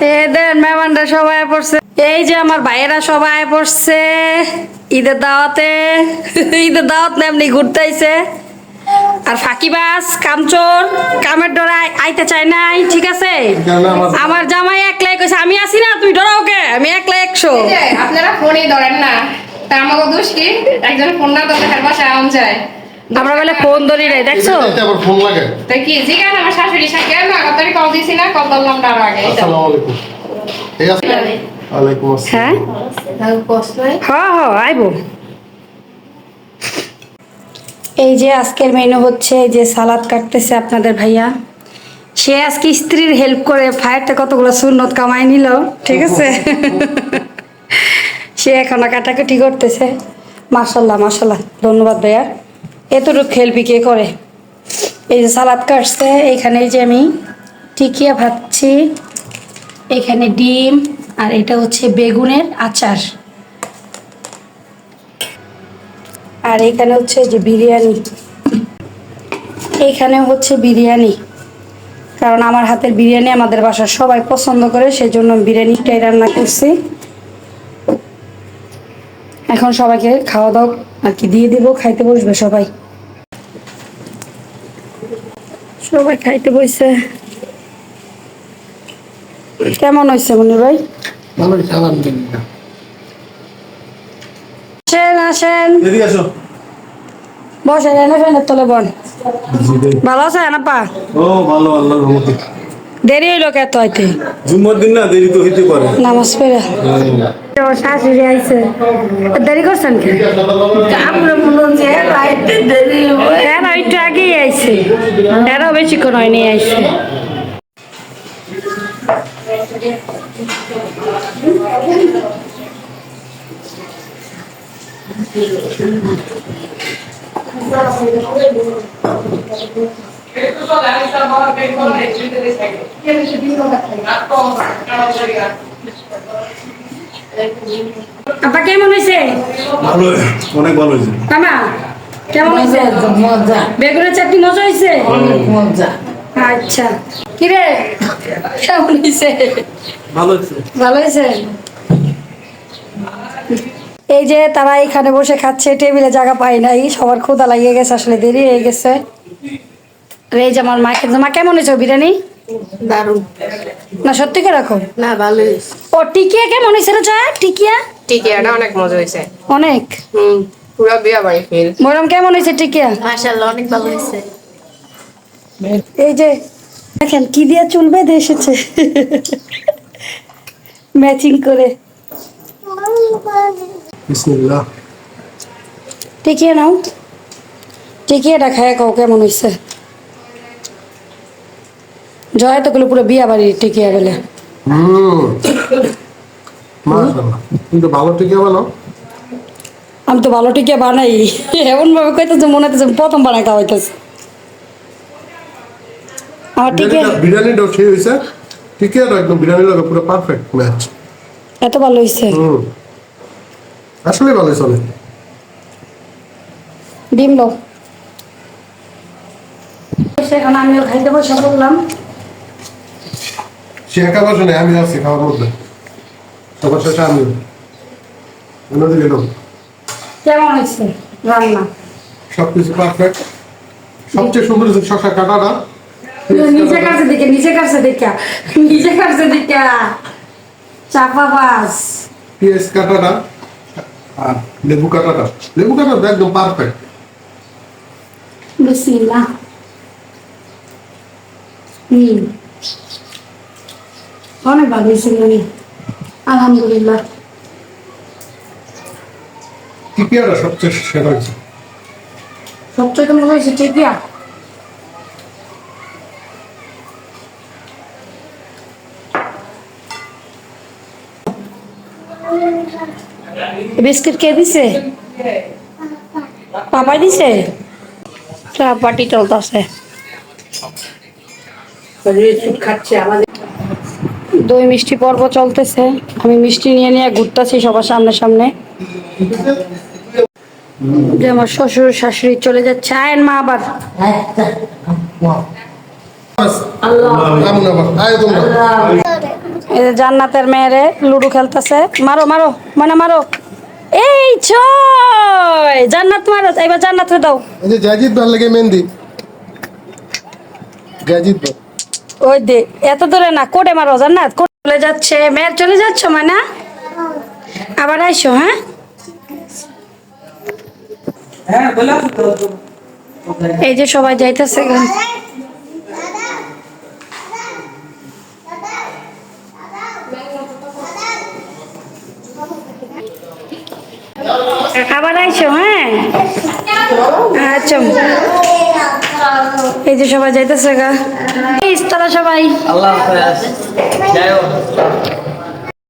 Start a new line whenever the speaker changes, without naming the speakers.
এদের মেহমানরা সবাই পড়ছে, এই যে আমার ভাইয়েরা সবাই পড়ছে ঈদের দাওয়াতে। ঈদের দাওয়াত না এমনি ঘুরতে আইছে। আর ফাঁকিবাজ কামচোর কামের ডরায় আইতে চায় নাই, ঠিক আছে। আমার জামাই একলাই কইছে আমি আসি না, তুই ডরাও কে, আমি একলাই 100।
আপনারা ফোনই ধরেন না, তা আমাকে দোষ কি? একজন ফোন না ধরলে তার বাসায় আম যায়।
আমরা বলে ফোন ধরি রে, দেখছো
আবার ফোন লাগে।
তাই কি জিজ্ঞাসা আমার শাশুড়ি সাথে না কতরি কল দিছি না, কল করলাম তার আগে।
আসসালামু আলাইকুম। ঠিক আছে, ওয়ালাইকুম
হ্যাঁ
আসসালাম।
হ্যাঁ আইবো। এই যে আজকের মেনু হচ্ছে যে সালাদ কাটতেছে আপনাদের ভাইয়া। সে আজকে স্ত্রীর হেল্প করে ফায়ারটা কতগুলো সুন্নত কামাই নিল, ঠিক আছে। সে এখনো কাটাকুটি করতেছে। মাশাল্লাহ মাশাল্লাহ, ধন্যবাদ ভাইয়া। এতটুকু হেল্পই কে করে। এই যে সালাদ কাটছে, এখানে যে আমি টিকিয়া ভাজছি, এখানে ডিম, আর এটা হচ্ছে বেগুনের আচার, আর এখানে হচ্ছে যে বিরিয়ানি। এখানে হচ্ছে বিরিয়ানি, কারণ আমার হাতের বিরিয়ানি আমাদের বাসার সবাই পছন্দ করে, সেজন্য বিরিয়ানিটাই রান্না করছি। এখন সবাইকে খাওয়া দাওয়া আর কি দিয়ে দিব, খাইতে বসবে সবাই। সবাই খাইতে বসছে। কেমন হয়েছে মনির ভাই?
ভালোই, আলহামদুলিল্লাহ।
আসেন আসেন,
এদিকে আসো।
বসেন, এনে ফেনের তলে বন। ভালো আছে আনাপা?
ও ভালো, আল্লাহর রহমতে।
দেরি হইলো কত হইতে?
জুম্মার দিন না, দেরি তো হইতে পারে।
নামাজ পড়ে শাশুড়ি আইছে, দেরি করছেন কি? এরা একটু আগেই আইছে, এরাও বেশিক্ষণ হয়নি আইছে। আপা কেমন হয়েছে?
ভালো, অনেক ভালো হয়েছে।
মামা কেমন হয়েছে?
মজা,
বেগুনের চাটনি মজা হয়েছে?
অনেক মজা।
আচ্ছা, কিরে কেমন হয়েছে?
ভালো হয়েছে।
ভালো হয়েছে। এই যে তারা এখানে বসে খাচ্ছে, টেবিলে জায়গা পাই নাই, সবার ক্ষুধা লাগিয়ে গেছে, আসলে দেরি হয়ে গেছে। আর এই যে আমার মাকে, মা কেমন হয়েছে বিরিয়ানি?
দারুণ।
না সত্যি করে রাখো
না ভালো হয়েছে।
ও টিকিয়া কেমন হয়েছে রে? চা টিকিয়া
টিকিয়াটা অনেক মজা হয়েছে।
অনেক।
পুরো বিয়া বাড়ি ফিল।
মরম কেমন হয়েছে টিকিয়া?
মাশাআল্লাহ, অনেক ভালো হয়েছে।
এই যে দেখেন কি দিয়া চুল বেঁধে এসেছে, ম্যাচিং করে।
বিসমিল্লাহ।
টিকিয়া নাও, টিকিয়াটা খায় কাও কেমন হয়েছে। জয় তো গুলো পুরো বিয়া বাড়ির টিকিয়া বলে।
মাশাআল্লাহ, কিন্তু ভালো টিকিয়া বানাও।
আমি তো ভালো টিকিয়া বানাই, এমন ভাবে কইতেছে মনে হচ্ছে প্রথম বানাই খাওয়াইতেছে। আমার টিকিয়া
বিরিয়ানিটাও ঠিক হয়েছে, টিকিয়াটা একদম বিরিয়ানির লগে পুরো পারফেক্ট ম্যাচ।
এত ভালো হয়েছে।
আসলে ভালোই চলে।
ডিম লো, সেখানে আমিও খাইতে বসে বললাম।
সে একা বসে নেই, আমি আছি খাওয়ার মধ্যে, সবার শেষে আমি নদী গেলাম।
কেমন হয়েছে রান্না?
সবকিছু পারফেক্ট। সবচেয়ে সুন্দর হচ্ছে শশা কাটাটা।
নিজে কাছে দেখে, নিজে কাছে দেখা, নিজে কাছে দেখা চাপা বাস।
পেঁয়াজ কাটাটা আর লেবু কাটাটা, লেবু কাটাটা একদম পারফেক্ট।
বিসমিল্লাহ। অনেক ভালো হয়েছে মনি, আলহামদুলিল্লাহ।
টিকিয়াটা সবচেয়ে সেরা হয়েছে।
সবচেয়ে মজা হয়েছে টিকিয়া। বিস্কিট কে দিছে? পাপাই দিছে। চা পার্টি চলতেছে, দই মিষ্টি পর্ব চলতেছে। আমি মিষ্টি নিয়ে নিয়ে ঘুরতেছি সবার সামনে সামনে। যে আমার শ্বশুর শাশুড়ি চলে যাচ্ছে। আয়েন মা আবার।
আল্লাহ।
এই যে জান্নাতের মেয়েরে লুডো খেলতেছে। মারো মারো মানে মারো। এই ছয় জান্নাত মারো, এবার জান্নাতরে দাও।
এই যে জাজিদ ভাল লাগে মেহেন্দি জাজিদ ভাই
ওই দে, এত দূরে না, কোটে মারো জান্নাত। কোটে চলে যাচ্ছে, মেয়ের চলে যাচ্ছ মানে আবার আইসো। হ্যাঁ এই যে সবাই যাইতেছে গা। আবার আইসো। হ্যাঁ আচ্ছা, এই যে সবাই যাইতেছে গা। তারা সবাই
আল্লাহ হাফেজ। যাই হোক